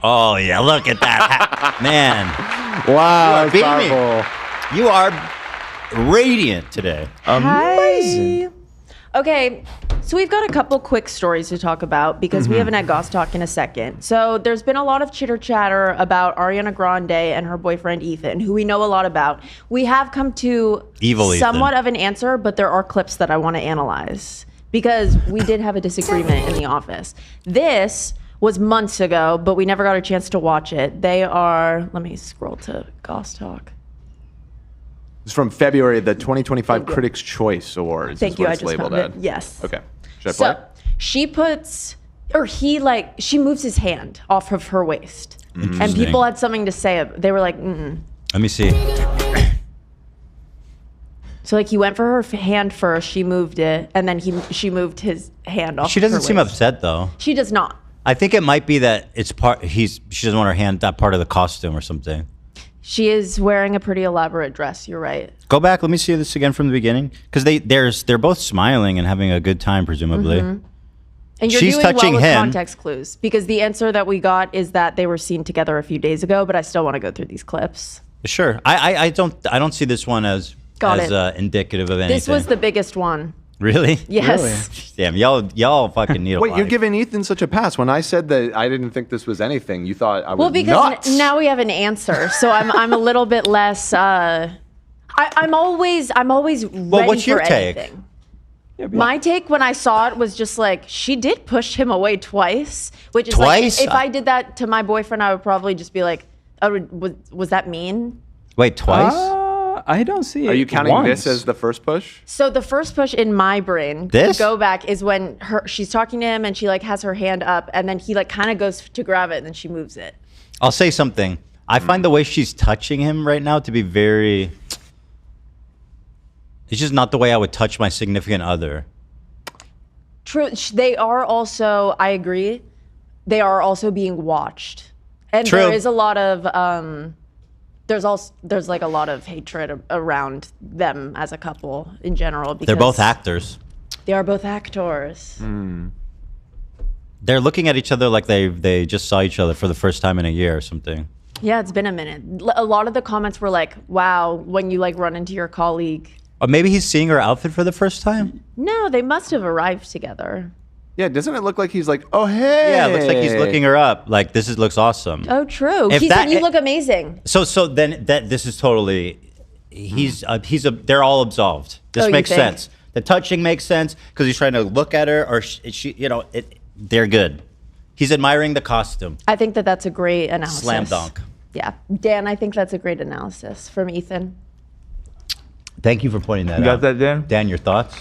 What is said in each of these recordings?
Oh yeah, look at that, man! Wow, You are powerful. You are radiant today. Amazing. Okay, so we've got a couple quick stories to talk about because we haven't had Goss Talk in a second. So there's been a lot of chitter chatter about Ariana Grande and her boyfriend Ethan, who we know a lot about. We have come to somewhat of an answer, but there are clips that I want to analyze because we did have a disagreement in the office. This was months ago, but we never got a chance to watch it. They are, let me scroll to Goss Talk. It's from February, the 2025 Critics' Choice Awards. Thank you. I It's just labeled found it. at. Yes. Okay. Should I play? So she puts, or he like, she moves his hand off of her waist. And people had something to say. They were like, Let me see. So like he went for her hand first, she moved it, and then she moved his hand off. She doesn't her seem waist. upset though. She does not. I think it might be that it's part. She doesn't want her hand that part of the costume or something. She is wearing a pretty elaborate dress. You're right. Go back. Let me see this again from the beginning because they're both smiling and having a good time presumably. And you're She's doing well touching with him. context clues because the answer that we got is that they were seen together a few days ago. But I still want to go through these clips. Sure. I don't see this one as indicative of anything. This was the biggest one. Really? Yes. Damn, y'all fucking need a Wait, life. you're giving Ethan such a pass. When I said that I didn't think this was anything, you thought I was Well, because nuts. now we have an answer, so I'm a little bit less. I'm always ready what's your for take? anything. My take when I saw it was just like she did push him away twice, which is Twice? like if I did that to my boyfriend, I would probably just be like, was that mean? Wait, twice? I don't see it. Are you counting once. this as the first push? So the first push in my brain, This? to go back, is when she's talking to him and she like has her hand up, and then he like kind of goes to grab it, and then she moves it. I'll say something. I find the way she's touching him right now to be very. It's just not the way I would touch my significant other. True. They are also, I agree, they are also being watched. And True. there is a lot of, there's like a lot of hatred around them as a couple in general. Because They're both actors. They are both actors. They're looking at each other like they just saw each other for the first time in a year or something. Yeah, it's been a minute. A lot of the comments were like, wow, when you like run into your colleague. Or maybe he's seeing her outfit for the first time? No, they must have arrived together. Yeah, doesn't it look like he's like, oh, hey. Yeah, it looks like he's looking her up. Like, looks awesome. Oh, true. If He that- said, you look amazing. So then this is totally, they're all absolved. This Oh, you makes think? sense. The touching makes sense because he's trying to look at her or they're good. He's admiring the costume. I think that that's a great analysis. Slam dunk. Yeah. Dan, I think that's a great analysis from Ethan. Thank you for pointing that You out. got that, Dan? Dan, your thoughts?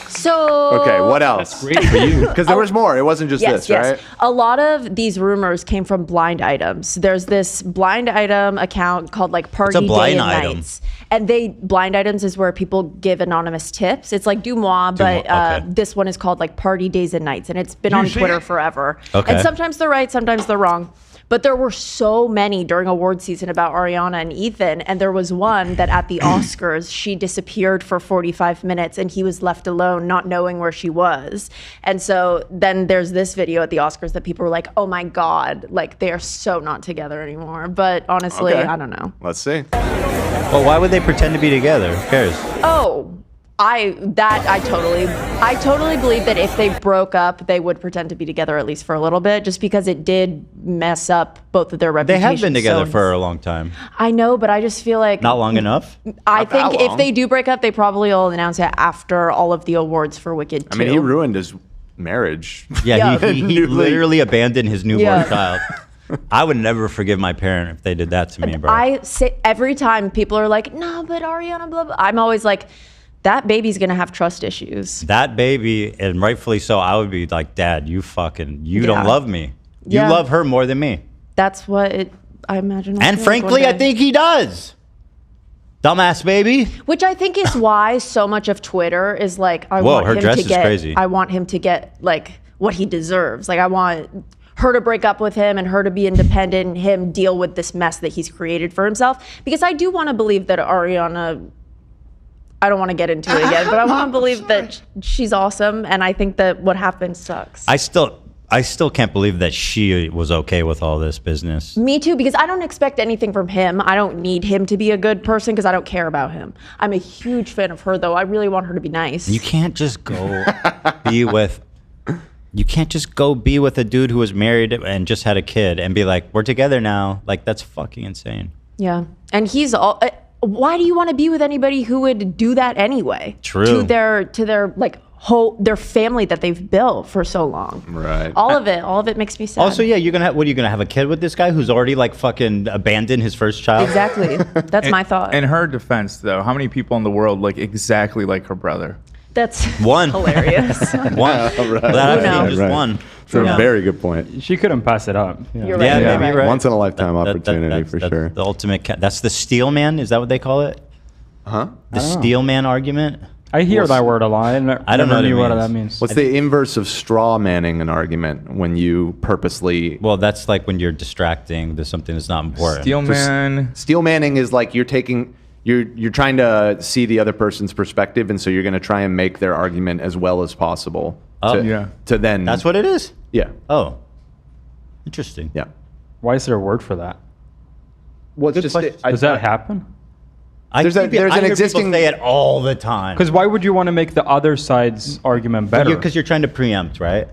So Okay, what else? Great for you. Because there was more. It wasn't just this, right? A lot of these rumors came from blind items. There's this blind item account called like Party What's a blind Day and item? Nights. And blind items is where people give anonymous tips. It's like Dumois, but okay. this one is called like Party Days and Nights. And it's been on Twitter forever. Okay. And sometimes they're right, sometimes they're wrong. But there were so many during award season about Ariana and Ethan. And there was one that at the Oscars, she disappeared for 45 minutes and he was left alone, not knowing where she was. And so then there's this video at the Oscars that people were like, oh my God, like they are so not together anymore. But honestly, Okay. I don't know. Let's see. Well, why would they pretend to be together? Who cares? Oh, I totally believe that if they broke up, they would pretend to be together at least for a little bit, just because it did mess up both of their They reputations. have been together so- for a long time. I know, but I just feel like Not long enough? I Not that think if long. they do break up, they probably will announce it after all of the awards for Wicked 2. I mean, he ruined his marriage. Yeah, Yeah. he Newly- literally abandoned his newborn Yeah. child. I would never forgive my parent if they did that to me, bro. I say every time people are like, no, but Ariana, blah, blah. I'm always like, that baby's going to have trust issues. That baby, and rightfully so, I would be like, Dad, you don't Yeah. love me. You Yeah. love her more than me. That's what I imagine. will And feel like frankly, one I day. think he does. Dumbass baby. Which I think is why so much of Twitter is like, I Whoa, want her him dress to is get, crazy. I want him to get like what he deserves. Like I want her to break up with him and her to be independent and him deal with this mess that he's created for himself. Because I do want to believe that Ariana, I don't want to get into it again, but I want to believe that she's awesome. And I think that what happened sucks. I still can't believe that she was okay with all this business. Me too, because I don't expect anything from him. I don't need him to be a good person because I don't care about him. I'm a huge fan of her, though. I really want her to be nice. You can't just go be with. You can't just go be with a dude who was married and just had a kid and be like, we're together now. Like, that's fucking insane. Yeah, and he's all. Why do you want to be with anybody who would do that anyway? True. To their like their family that they've built for so long. Right. All of it makes me sad. Also, yeah, you're gonna. What are you gonna have a kid with this guy who's already like fucking abandoned his first child? Exactly. That's my thought. In her defense, though, how many people in the world look exactly like her brother? That's One. hilarious. One. Right. That Who knows? just one. It's a Yeah. very good point. She couldn't pass it up. You're right. Yeah, you're maybe right. right. Once in a lifetime opportunity that's- for that's sure. The ultimate. That's the steel man. Is that what they call it? Huh? The steel man argument. I hear Well, that word a lot. I don't know what it knew what means. that means. What's the inverse of straw manning an argument when you purposely Well, that's like when you're distracting. There's something that's not important. Steel man. steel manning is like you're trying to see the other person's perspective, and so you're going to try and make their argument as well as possible. Oh. to, Yeah. to then That's what it is. yeah Oh, interesting. yeah. Why is there a word for that? Well, it's just Does that happen? There's there's an hear existing- people say it all the time. Because why would you want to make the other side's argument better? Because you're trying to preempt, right?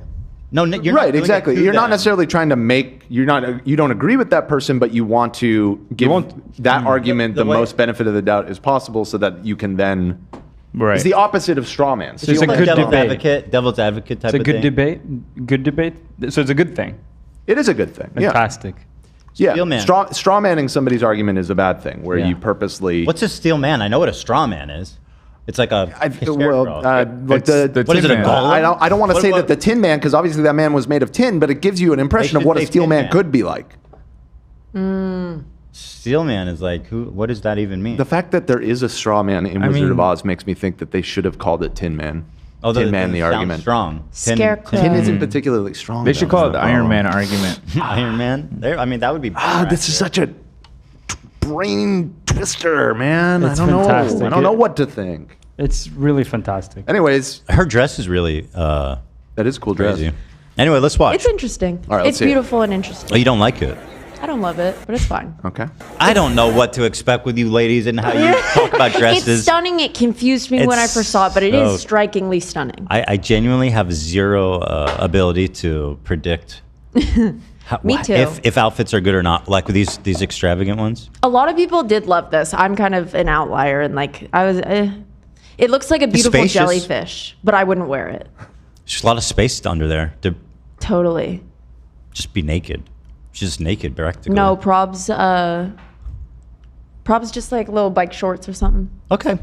No, you're not right, doing it exactly. to You're not them. necessarily trying to make you don't agree with that person, but you want to give that argument the the way- most benefit of the doubt as possible, so that you can then. Right. It's the opposite of straw man. So it's a Like good devil's debate. devil's advocate type It's a of good thing. debate. Good debate. So it's a good thing. It is a good thing. Fantastic. Yeah. Steel man. Straw manning somebody's argument is a bad thing, where Yeah. you purposely. What's a steel man? I know what a straw man is. It's like a I, scarecrow. well, like It's the What is it, a Tin Man. golem? I don't want to What- say what- that the Tin Man, because obviously that man was made of tin, but it gives you an impression of should what a say steel Tin man Man. could be like. Steel man is like who? What does that even mean? The fact that there is a straw man in I Wizard mean- of Oz makes me think that they should have called it Tin Man. Oh, Tin Man, the sounds argument. Strong. Scarecrow. Tin isn't particularly strong. They should though. call it the Iron Man argument. Iron Man. I mean, that would be. Ah, this is such a brain twister, man. It's I don't fantastic. know. I don't know what to think. It's really fantastic. Anyways, Her dress is really that is a cool dress. crazy. Anyway, let's watch. It's interesting. All right, let's It's see it. beautiful and interesting. Oh, you don't like it? I don't love it, but it's fine. Okay. I don't know what to expect with you ladies and how you talk about dresses. It's stunning. It confused me when I It's first saw it, but it so- is strikingly stunning. I genuinely have zero ability to predict. Me too. If outfits are good or not, like with these extravagant ones. A lot of people did love this. I'm kind of an outlier, and like I was. It looks like a beautiful spacious. jellyfish, but I wouldn't wear it. There's a lot of space under there to Totally. just be naked. She's just naked, practically. No probs. Probs just like little bike shorts or something. Okay.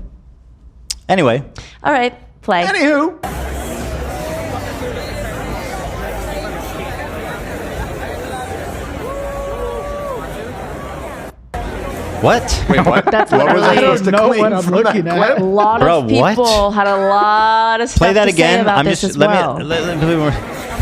Anyway, All right, play. Anywho. what? Wait, what? That's What was I literally- supposed to I don't know clean what I'm from that looking at. clip? A lot Bro, of people had a lot of stuff Play that to say again. about I'm this just as well. let me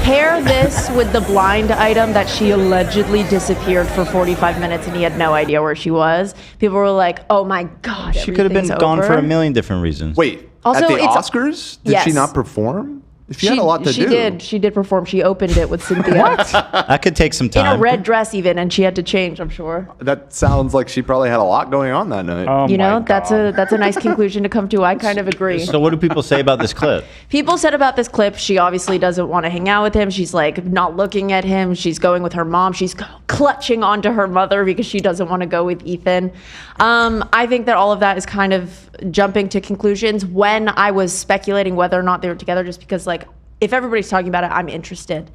Pair this with the blind item that she allegedly disappeared for 45 minutes and he had no idea where she was. People were like, "Oh my god, She could have been everything's gone for over." a million different reasons. Wait. Also, at the it's- Oscars, did she Yes. not perform? She had a lot to she do. did. She did perform. She opened it with Cynthia That could take some in time. a red dress, even, and she had to change. I'm sure. That sounds like she probably had a lot going on that night. Oh You know, my that's God. a nice conclusion to come to. I kind of agree. So what do people say about this clip? People said about this clip, she obviously doesn't want to hang out with him. She's like not looking at him. She's going with her mom. She's clutching onto her mother because she doesn't want to go with Ethan. I think that all of that is kind of jumping to conclusions when I was speculating whether or not they were together, just because like if everybody's talking about it, I'm interested.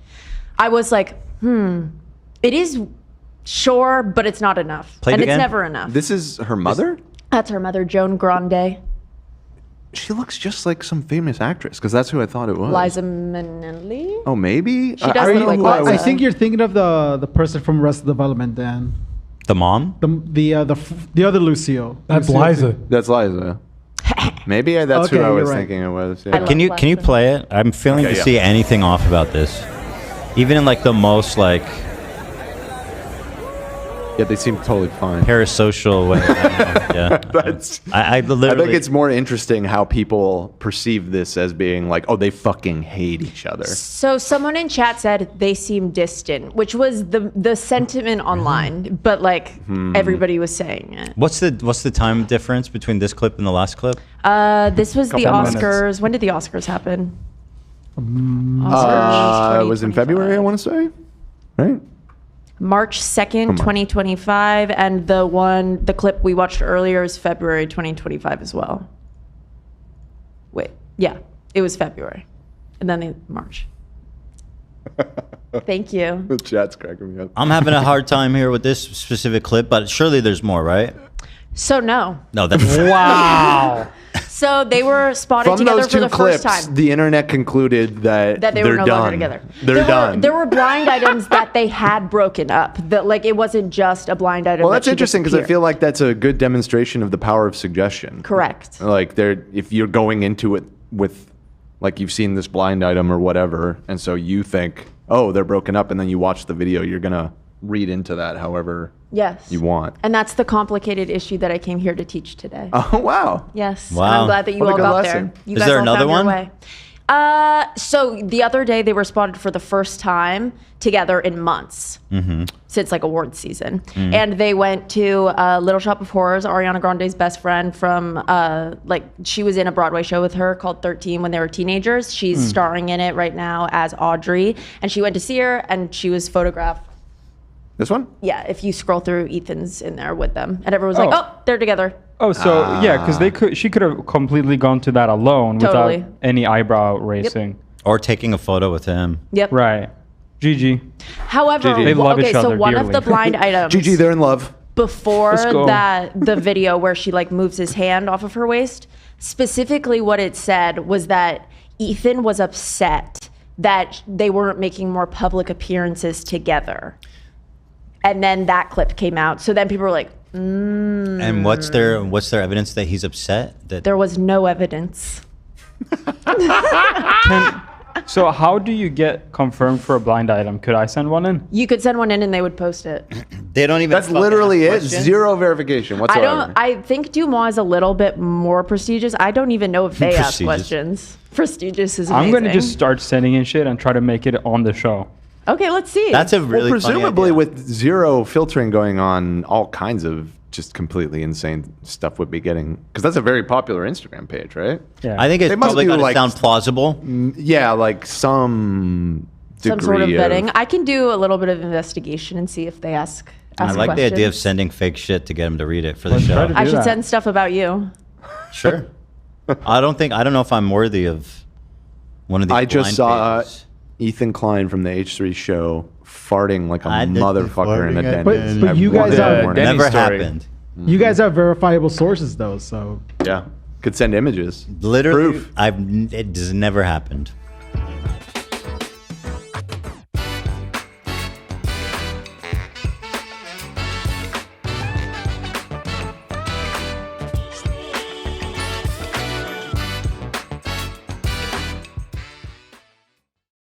I was like, it is sure, but it's not enough. Play it and again? it's never enough. This is her mother? That's her mother, Joan Grande. She looks just like some famous actress, because that's who I thought it was. Liza Minnelli. Oh, maybe? She does I look don't like know who I Liza. I think you're thinking of the person from Arrested Development, Dan. The mom? The other Lucio. That's Lucio. Liza. That's Liza. Maybe that's Okay, who I was you're right. thinking it was. I Yeah. love Can you Liza. play it? I'm failing Okay, to yeah. see anything off about this. Even in like the most like Yeah, they seem totally fine. parasocial way. Yeah. That's. I I literally. think it's more interesting how people perceive this as being like, oh, they fucking hate each other. So someone in chat said they seem distant, which was the sentiment online, but like everybody was saying it. What's the time difference between this clip and the last clip? This was the Couple minutes. Oscars. When did the Oscars happen? It was in February, I want to say, right? March 2nd, 2025, and the clip we watched earlier is February 2025 as well. Wait, yeah, it was February, and then March. Thank you. The chat's cracking me up. I'm having a hard time here with this specific clip, but surely there's more, right? So no. No, that's Wow. So they were spotted From together those for two the clips, first time. the internet concluded that That they they're were no done. longer together. They're done. There were blind items that they had broken up. That like it wasn't just a blind item. Well, that that's she interesting because I disappeared. feel like that's a good demonstration of the power of suggestion. Correct. Like if you're going into it with, like you've seen this blind item or whatever, and so you think, oh, they're broken up, and then you watch the video, you're gonna read into that however Yes. you want. And that's the complicated issue that I came here to teach today. Oh wow. Yes. Wow. And I'm glad that you What a all good got lesson. there. You Is guys there all another found your one? way. So the other day they were spotted for the first time together in months since like awards season, and they went to Little Shop of Horrors. Ariana Grande's best friend from like she was in a Broadway show with her called 13 when they were teenagers. She's starring in it right now as Audrey, and she went to see her and she was photographed. This one? Yeah, if you scroll through, Ethan's in there with them, and everyone's like, "Oh, they're together." Oh, so yeah, because she could have completely gone to that alone Totally. without any eyebrow raising. or taking a photo with him. Yep. Right. GG. However, They love okay, each so other one of dearly. the blind items. GG, they're in love. Before Let's go. that, the video where she like moves his hand off of her waist, specifically what it said was that Ethan was upset that they weren't making more public appearances together. And then that clip came out. So then people were like, And what's their evidence that he's upset? That there was no evidence. So how do you get confirmed for a blind item? Could I send one in? You could send one in and they would post it. they don't even. That's fucking literally ask it. questions? Zero verification I whatsoever. don't. I think Dumois is a little bit more prestigious. I don't even know if they ask Prestigious. questions. Prestigious is I'm amazing. going to just start sending in shit and try to make it on the show. Okay, let's see. That's a Well, really funny presumably idea. with zero filtering going on, all kinds of just completely insane stuff would be getting, because that's a very popular Instagram page, right? Yeah. I think it's They must probably do, got to like, sound plausible. Yeah, like some degree some sort of vetting. I can do a little bit of investigation and see if they ask I like the idea of questions. sending fake shit to get him to read it for the Let's try show. to I do should that. send stuff about you. Sure. I don't know if I'm worthy of one of these. I just blind saw pages. Ethan Klein from the H3 show farting like a I did the motherfucker in a farting den. But you guys are- Denny Never story. happened. You guys have verifiable sources though, so Yeah, could send images. Literally, Proof. it has never happened.